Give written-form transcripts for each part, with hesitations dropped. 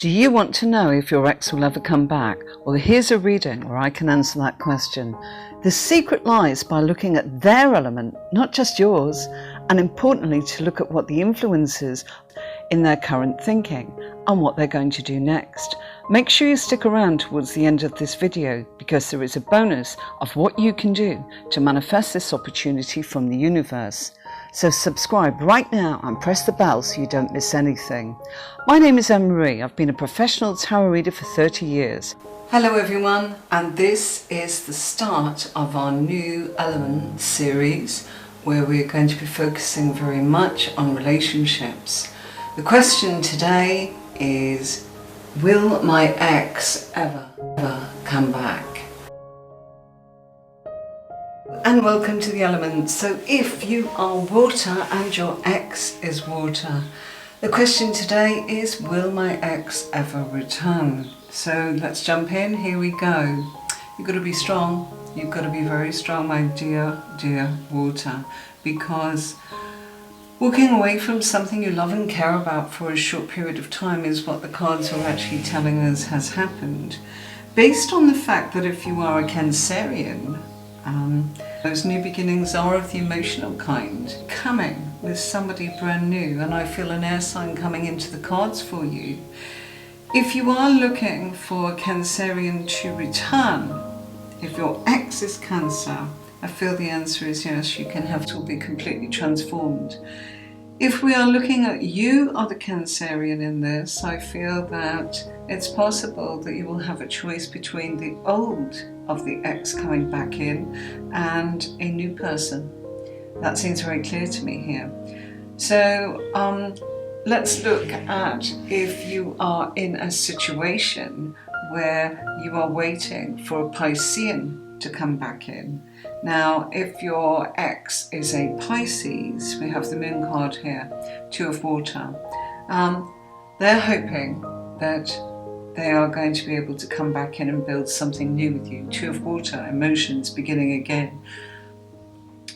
Do you want to know if your ex will ever come back? Well, here's a reading where I can answer that question. The secret lies by looking at their element, not just yours, and importantly to look at what the influences in their current thinking and what they're going to do next. Make sure you stick around towards the end of this video because there is a bonus of what you can do to manifest this opportunity from the universe. So subscribe right now and press the bell so you don't miss anything. My name is Anne-Marie. I've been a professional tarot reader for 30 years. Hello everyone, and this is the start of our new element series where we're going to be focusing very much on relationships. The question today is, will my ex ever come back? And welcome to the elements. So if you are water and your ex is water, the question today is, will my ex ever return? So let's jump in, here we go. You've got to be strong, you've got to be very strong, my dear water, because walking away from something you love and care about for a short period of time is what the cards are actually telling us has happened. Based on the fact that if you are a Cancerian, those new beginnings are of the emotional kind, coming with somebody brand new, and I feel an air sign coming into the cards for you. If you are looking for a Cancerian to return, if your ex is Cancer, I feel the answer is yes, you can have to be completely transformed. If we are looking at you are the Cancerian in this, I feel that it's possible that you will have a choice between the old of the ex coming back in and a new person. That seems very clear to me here. So let's look at if you are in a situation where you are waiting for a Piscean to come back in. Now, if your ex is a Pisces, we have the moon card here, Two of Water. They're hoping that they are going to be able to come back in and build something new with you. Two of Water, emotions beginning again.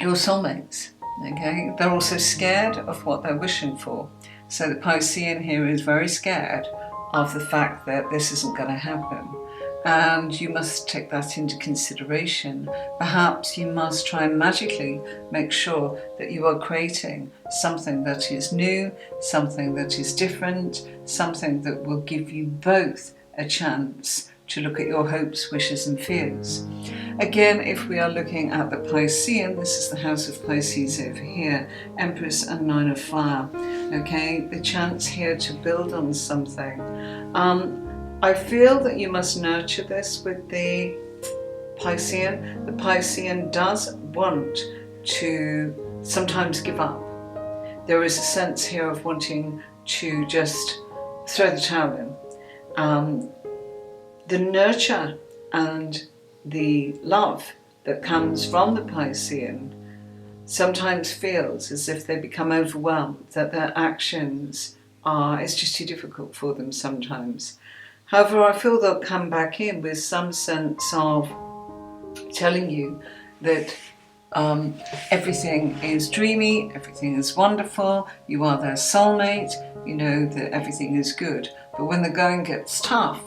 Your soulmates, okay? They're also scared of what they're wishing for. So the Piscean here is very scared of the fact that this isn't going to happen. And you must take that into consideration. Perhaps you must try and magically make sure that you are creating something that is new, something that is different, something that will give you both a chance to look at your hopes, wishes and fears. Again, if we are looking at the Piscean, this is the house of Pisces over here, Empress and Nine of Fire. Okay, the chance here to build on something. I feel that you must nurture this with the Piscean. The Piscean does want to sometimes give up. There is a sense here of wanting to just throw the towel in. The nurture and the love that comes from the Piscean sometimes feels as if they become overwhelmed, that their actions it's just too difficult for them sometimes. However, I feel they'll come back in with some sense of telling you that everything is dreamy, everything is wonderful, you are their soulmate, you know that everything is good. But when the going gets tough,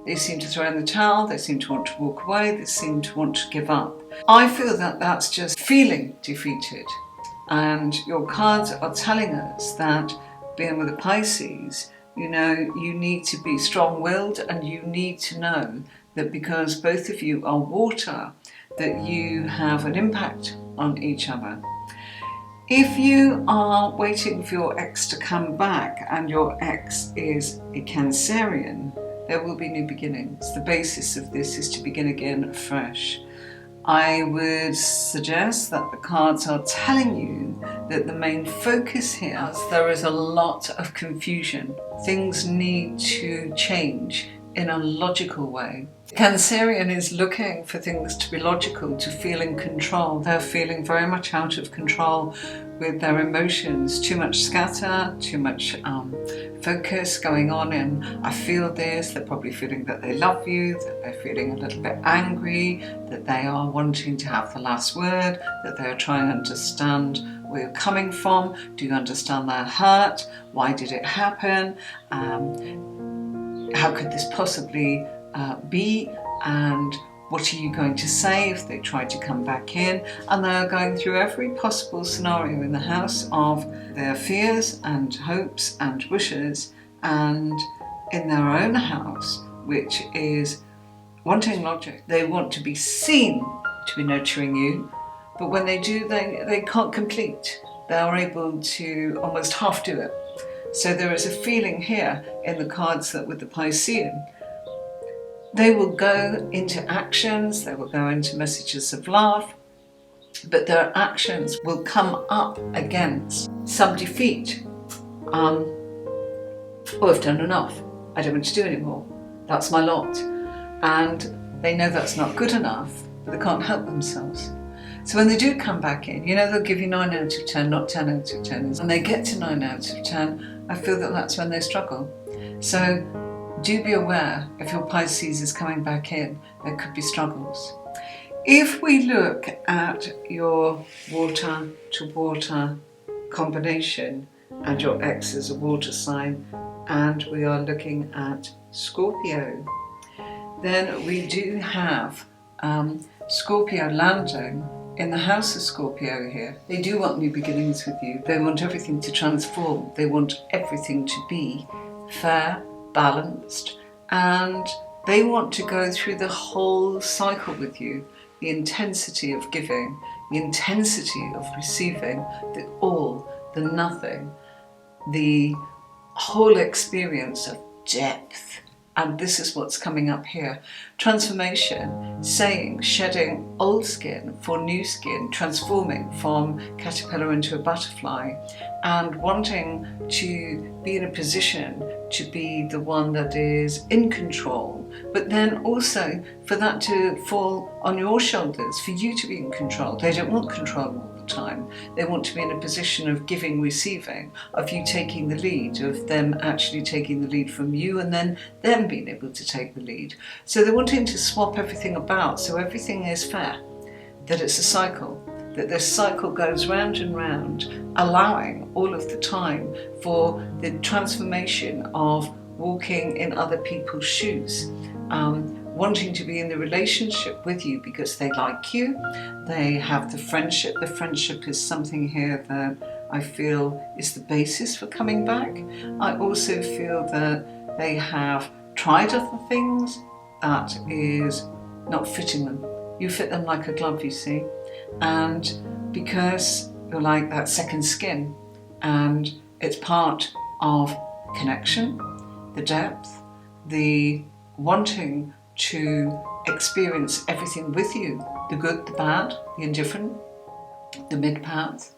they seem to throw in the towel, they seem to want to walk away, they seem to want to give up. I feel that that's just feeling defeated. And your cards are telling us that being with a Pisces, you know, you need to be strong-willed and you need to know that because both of you are water, that you have an impact on each other. If you are waiting for your ex to come back and your ex is a Cancerian, there will be new beginnings. The basis of this is to begin again afresh. I would suggest that the cards are telling you that the main focus here is there is a lot of confusion. Things need to change in a logical way. Cancerian is looking for things to be logical, to feel in control. They're feeling very much out of control with their emotions. Too much scatter, too much focus going on in I feel this. They're probably feeling that they love you, that they're feeling a little bit angry, that they are wanting to have the last word, that they're trying to understand where you're coming from. Do you understand their hurt? Why did it happen? how could this possibly be, and what are you going to say if they try to come back in? And they are going through every possible scenario in the house of their fears and hopes and wishes, and in their own house, which is wanting logic. They want to be seen to be nurturing you, but when they do, they can't complete. They are able to almost half do it. So there is a feeling here in the cards that with the Piscean, they will go into actions, they will go into messages of love, but their actions will come up against some defeat. Oh, I've done enough. I don't want to do anymore. That's my lot. And they know that's not good enough, but they can't help themselves. So when they do come back in, you know, they'll give you 9 out of 10, not 10 out of 10. And they get to 9 out of 10, I feel that that's when they struggle. So do be aware if your Pisces is coming back in, there could be struggles. If we look at your water to water combination and your ex is a water sign, and we are looking at Scorpio, then we do have Scorpio landing in the house of Scorpio here. They do want new beginnings with you. They want everything to transform. They want everything to be fair, balanced, and they want to go through the whole cycle with you. The intensity of giving, the intensity of receiving, the all, the nothing, the whole experience of depth. And this is what's coming up here. Transformation, saying, shedding old skin for new skin, transforming from caterpillar into a butterfly, and wanting to be in a position to be the one that is in control, but then also for that to fall on your shoulders, for you to be in control. They don't want control all the time. They want to be in a position of giving, receiving, of you taking the lead, of them actually taking the lead from you, and then them being able to take the lead. So they're wanting to swap everything about so everything is fair, that it's a cycle, that this cycle goes round and round, allowing all of the time for the transformation of walking in other people's shoes, wanting to be in the relationship with you because they like you, they have the friendship. The friendship is something here that I feel is the basis for coming back. I also feel that they have tried other things that is not fitting them. You fit them like a glove, you see. And because you're like that second skin, and it's part of connection, the depth, the wanting to experience everything with you, the good, the bad, the indifferent, the mid-path,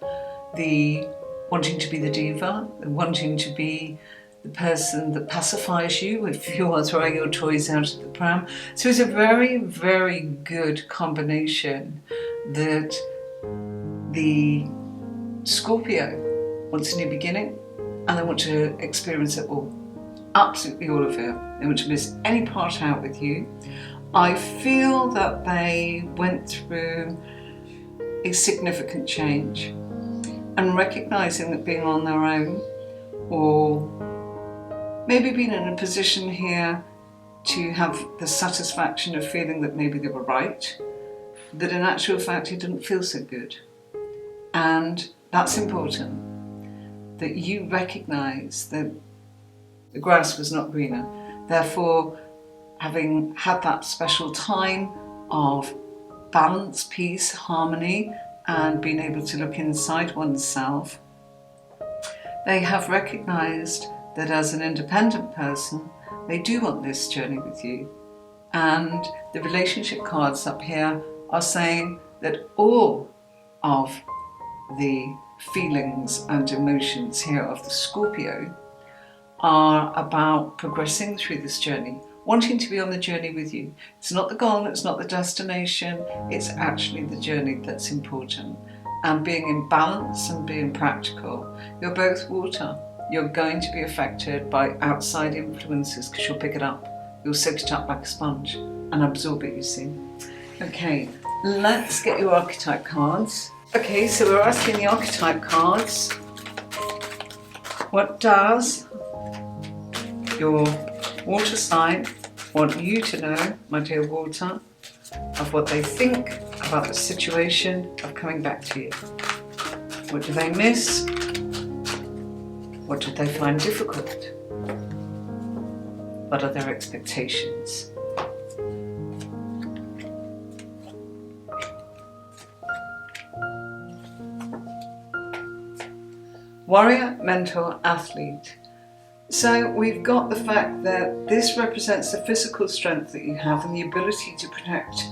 the wanting to be the diva, the wanting to be the person that pacifies you if you are throwing your toys out of the pram. So it's a very, very good combination that the Scorpio wants a new beginning, and they want to experience it all. Absolutely all of it. They want to miss any part out with you. I feel that they went through a significant change, and recognizing that being on their own, or maybe being in a position here to have the satisfaction of feeling that maybe they were right, that in actual fact it didn't feel so good. And that's important, that you recognize that the grass was not greener. Therefore, having had that special time of balance, peace, harmony, and being able to look inside oneself, they have recognized that as an independent person, they do want this journey with you. And the relationship cards up here are saying that all of the feelings and emotions here of the Scorpio are about progressing through this journey, wanting to be on the journey with you. It's not the goal, it's not the destination, it's actually the journey that's important. And being in balance and being practical. You're both water. You're going to be affected by outside influences because you'll pick it up. You'll soak it up like a sponge and absorb it, you see. Okay, let's get your archetype cards. Okay, so we're asking the archetype cards, what does your water sign want you to know, my dear water, of what they think about the situation of coming back to you. What do they miss? What do they find difficult? What are their expectations? Warrior, mentor, athlete. So we've got the fact that this represents the physical strength that you have and the ability to protect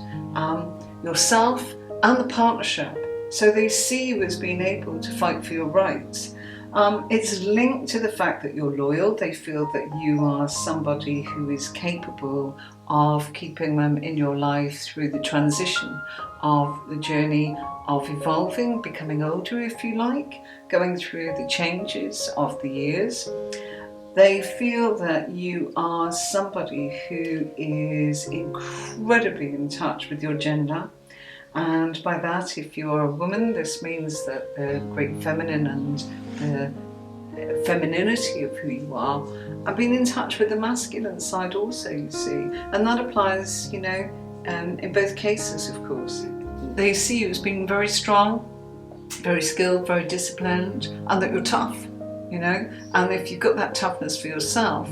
yourself and the partnership. So they see you as being able to fight for your rights. It's linked to the fact that you're loyal. They feel that you are somebody who is capable of keeping them in your life through the transition of the journey of evolving, becoming older if you like, going through the changes of the years. They feel that you are somebody who is incredibly in touch with your gender. And by that, if you're a woman, this means that the great feminine and the femininity of who you are being in touch with the masculine side also, you see. And that applies, you know, in both cases, of course. They see you as being very strong, very skilled, very disciplined, and that you're tough, you know. And if you've got that toughness for yourself,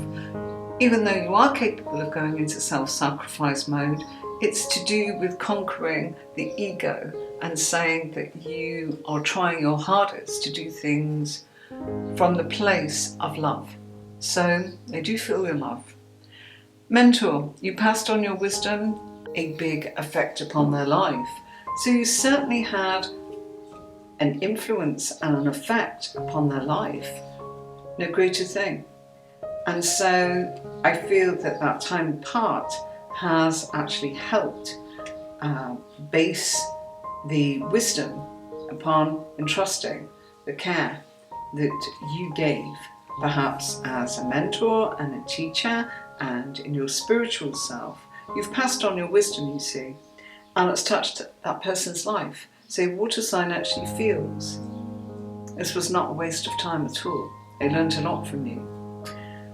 even though you are capable of going into self-sacrifice mode, it's to do with conquering the ego and saying that you are trying your hardest to do things from the place of love. So they do feel your love. Mentor, you passed on your wisdom, a big effect upon their life. So you certainly had an influence and an effect upon their life. No greater thing. And so I feel that that time apart has actually helped base the wisdom upon entrusting the care that you gave, perhaps as a mentor and a teacher and in your spiritual self. You've passed on your wisdom, you see, and it's touched that person's life. So water sign actually feels this was not a waste of time at all. They learned a lot from you.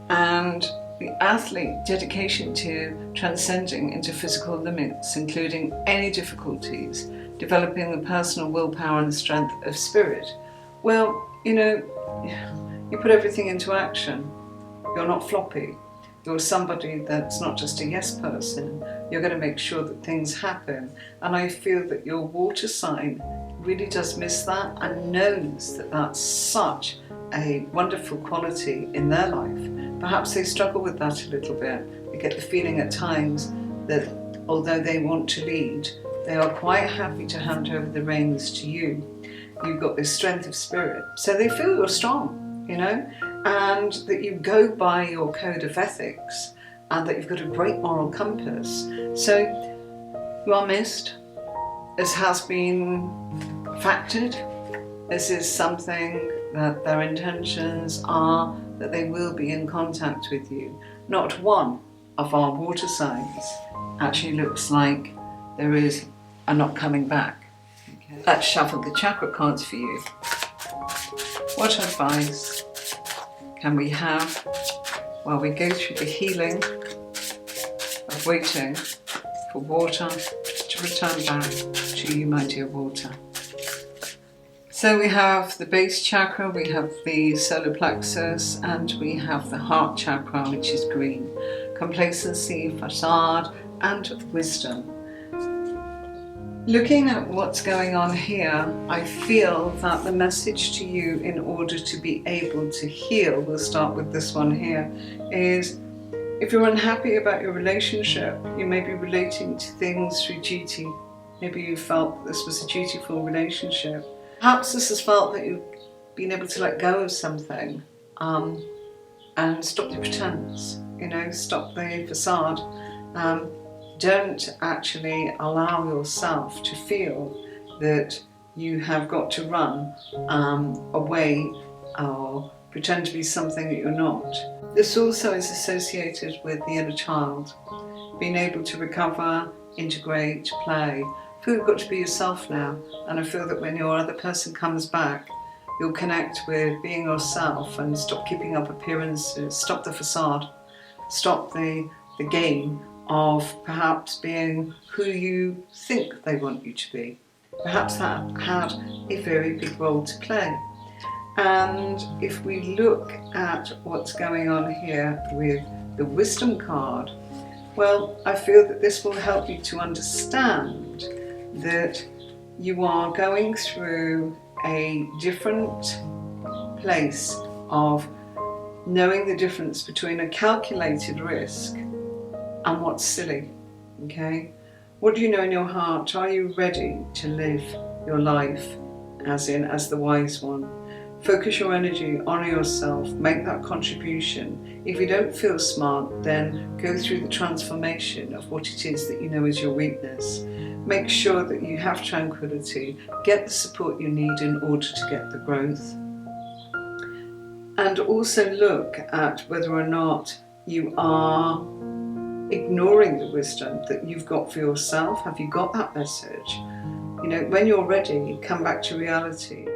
And the athlete, dedication to transcending into physical limits, including any difficulties, developing the personal willpower and the strength of spirit. Well, you know, you put everything into action. You're not floppy. You're somebody that's not just a yes person. You're going to make sure that things happen. And I feel that your water sign really does miss that and knows that that's such a wonderful quality in their life. Perhaps they struggle with that a little bit. They get the feeling at times that although they want to lead, they are quite happy to hand over the reins to you. You've got this strength of spirit. So they feel you're strong, you know, and that you go by your code of ethics and that you've got a great moral compass. So you are missed. This has been factored. This is something that their intentions are that they will be in contact with you. Not one of our water signs actually looks like there is a not coming back. Okay. Let's shuffle the chakra cards for you. What advice can we have while we go through the healing of waiting for water to return back to you, my dear water? So we have the base chakra, we have the solar plexus, and we have the heart chakra, which is green. Complacency, facade, and wisdom. Looking at what's going on here, I feel that the message to you in order to be able to heal, we'll start with this one here, is if you're unhappy about your relationship, you may be relating to things through duty. Maybe you felt this was a dutiful relationship. Perhaps this has felt that you've been able to let go of something and stop the pretense, you know, stop the facade. Don't actually allow yourself to feel that you have got to run away or pretend to be something that you're not. This also is associated with the inner child, being able to recover, integrate, play. I feel you've got to be yourself now, and I feel that when your other person comes back, you'll connect with being yourself and stop keeping up appearances, stop the facade, stop the game of perhaps being who you think they want you to be. Perhaps that had a very big role to play. And if we look at what's going on here with the Wisdom card, well, I feel that this will help you to understand that you are going through a different place of knowing the difference between a calculated risk and what's silly, okay? What do you know in your heart? Are you ready to live your life as the wise one? Focus your energy on yourself, make that contribution. If you don't feel smart, then go through the transformation of what it is that you know is your weakness. Make sure that you have tranquility, get the support you need in order to get the growth. And also look at whether or not you are ignoring the wisdom that you've got for yourself. Have you got that message? You know, when you're ready, come back to reality.